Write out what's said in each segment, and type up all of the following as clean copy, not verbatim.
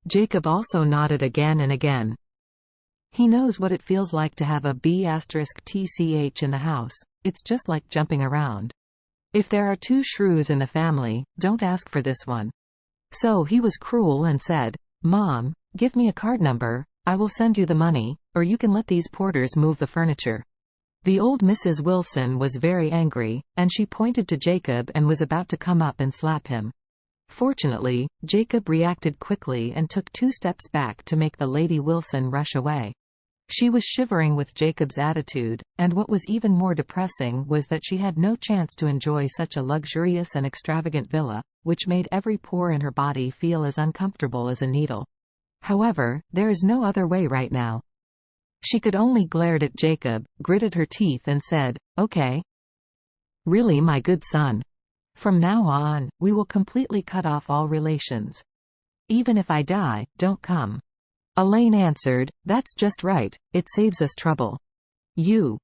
Jacob also nodded again and again. He knows what it feels like to have a B*TCH in the house. It's just like jumping around. If there are two shrews in the family, don't ask for this one. So he was cruel and said, "Mom, give me a card number, I will send you the money, or you can let these porters move the furniture." The old Mrs. Wilson was very angry, and she pointed to Jacob and was about to come up and slap him. Fortunately, Jacob reacted quickly and took 2 steps back to make the Lady Wilson rush away. She was shivering with Jacob's attitude, and what was even more depressing was that she had no chance to enjoy such a luxurious and extravagant villa, which made every pore in her body feel as uncomfortable as a needle. However, there is no other way right now. She could only glare at Jacob, gritted her teeth and said, "Okay. Really, my good son. From now on, we will completely cut off all relations. Even if I die, don't come." Elaine answered, "That's just right, it saves us trouble. You."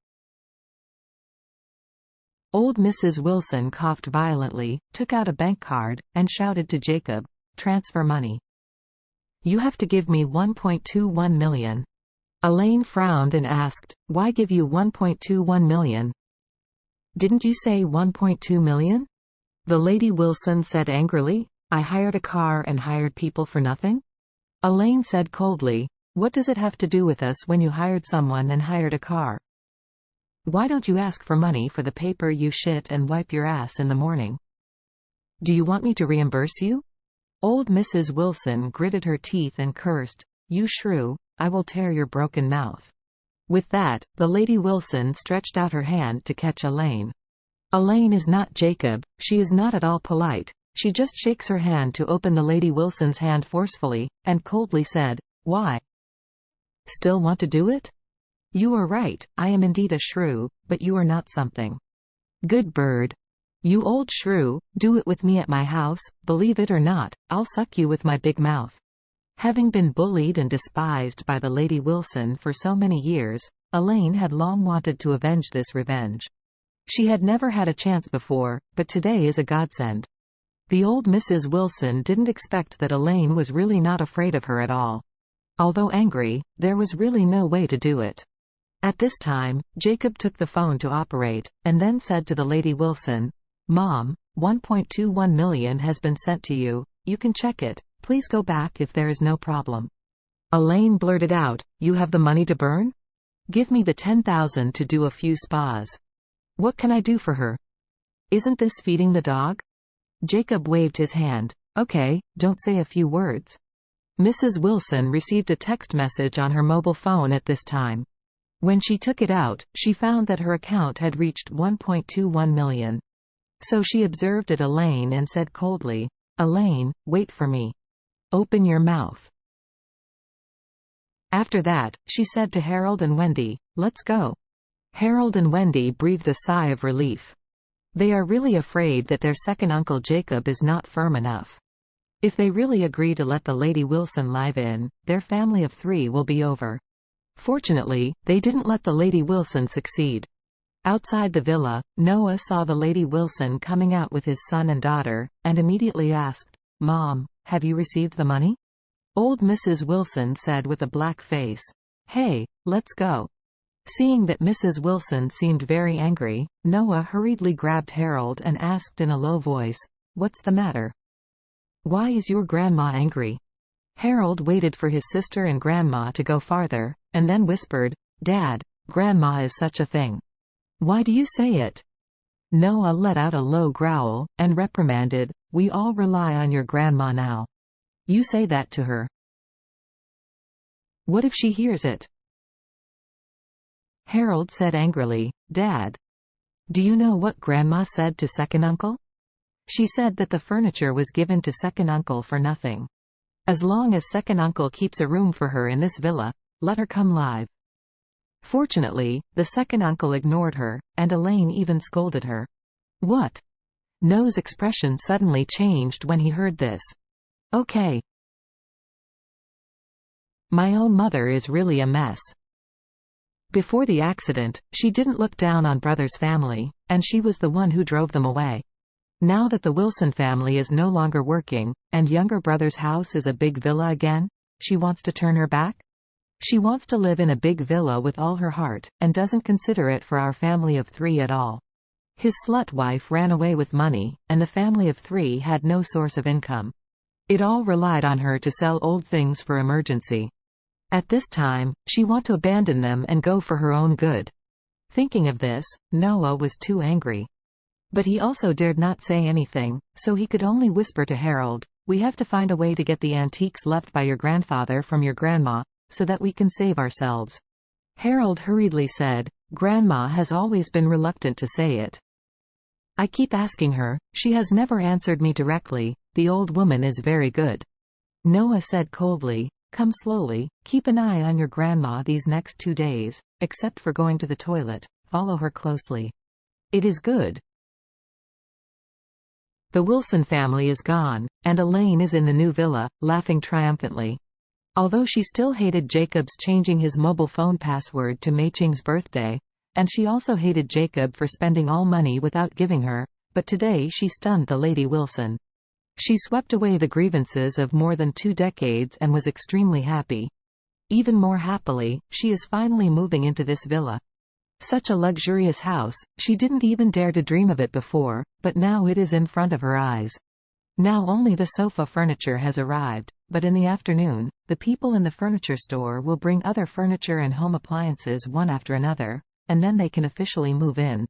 Old Mrs. Wilson coughed violently, took out a bank card, and shouted to Jacob, "Transfer money. You have to give me 1.21 million. Elaine frowned and asked, "Why give you 1.21 million? Didn't you say 1.2 million? The Lady Wilson said angrily. "I hired a car and hired people for nothing?" Elaine said coldly, "What does it have to do with us when you hired someone and hired a car? Why don't you ask for money for the paper you shit and wipe your ass in the morning? Do you want me to reimburse you?" Old Mrs. Wilson gritted her teeth and cursed, "You shrew, I will tear your broken mouth." With that, the Lady Wilson stretched out her hand to catch Elaine. Elaine is not Jacob, she is not at all polite. She just shakes her hand to open the Lady Wilson's hand forcefully, and coldly said, "Why? Still want to do it? You are right, I am indeed a shrew, but you are not something. Good bird. You old shrew, do it with me at my house, believe it or not, I'll suck you with my big mouth." Having been bullied and despised by the Lady Wilson for so many years, Elaine had long wanted to avenge this revenge. She had never had a chance before, but today is a godsend. The old Mrs. Wilson didn't expect that Elaine was really not afraid of her at all. Although angry, there was really no way to do it. At this time, Jacob took the phone to operate, and then said to the Lady Wilson, "Mom, 1.21 million has been sent to you, you can check it, please go back if there is no problem." Elaine blurted out, "You have the money to burn? Give me the 10,000 to do a few spas. What can I do for her? Isn't this feeding the dog?" Jacob waved his hand. "Okay, don't say a few words." Mrs. Wilson received a text message on her mobile phone at this time. When she took it out, she found that her account had reached 1.21 million. So she observed at Elaine and said coldly, "Elaine, wait for me. Open your mouth." After that, she said to Harold and Wendy, "Let's go." Harold and Wendy breathed a sigh of relief. They are really afraid that their second uncle Jacob is not firm enough. If they really agree to let the Lady Wilson live in, their family of 3 will be over. Fortunately, they didn't let the Lady Wilson succeed. Outside the villa, Noah saw the Lady Wilson coming out with his son and daughter, and immediately asked, "Mom, have you received the money?" Old Mrs. Wilson said with a black face, "Hey, let's go." Seeing that Mrs. Wilson seemed very angry, Noah hurriedly grabbed Harold and asked in a low voice, "What's the matter? Why is your grandma angry?" Harold waited for his sister and grandma to go farther, and then whispered, "Dad, grandma is such a thing. Why do you say it?" Noah let out a low growl, and reprimanded, "We all rely on your grandma now. You say that to her. What if she hears it?" Harold said angrily, "Dad, do you know what Grandma said to second uncle? She said that the furniture was given to second uncle for nothing. As long as second uncle keeps a room for her in this villa, let her come live." Fortunately, the second uncle ignored her, and Elaine even scolded her. "What?" Noah's expression suddenly changed when he heard this. "Okay. My own mother is really a mess. Before the accident, she didn't look down on brother's family, and she was the one who drove them away. Now that the Wilson family is no longer working, and younger brother's house is a big villa again, she wants to turn her back? She wants to live in a big villa with all her heart, and doesn't consider it for our family of 3 at all. His slut wife ran away with money, and the family of 3 had no source of income. It all relied on her to sell old things for emergency. At this time, she want to abandon them and go for her own good. Thinking of this, Noah was too angry. But he also dared not say anything, so he could only whisper to Harold, "We have to find a way to get the antiques left by your grandfather from your grandma, so that we can save ourselves." Harold hurriedly said, "Grandma has always been reluctant to say it. I keep asking her, she has never answered me directly. The old woman is very good." Noah said coldly, "Come slowly, keep an eye on your grandma these next 2 days, except for going to the toilet, follow her closely. It is good." The Wilson family is gone, and Elaine is in the new villa, laughing triumphantly. Although she still hated Jacob's changing his mobile phone password to Mei-Ching's birthday, and she also hated Jacob for spending all money without giving her, but today she stunned the Lady Wilson. She swept away the grievances of more than 2 decades and was extremely happy. Even more happily, she is finally moving into this villa. Such a luxurious house, she didn't even dare to dream of it before, but now it is in front of her eyes. Now only the sofa furniture has arrived, but in the afternoon, the people in the furniture store will bring other furniture and home appliances one after another, and then they can officially move in.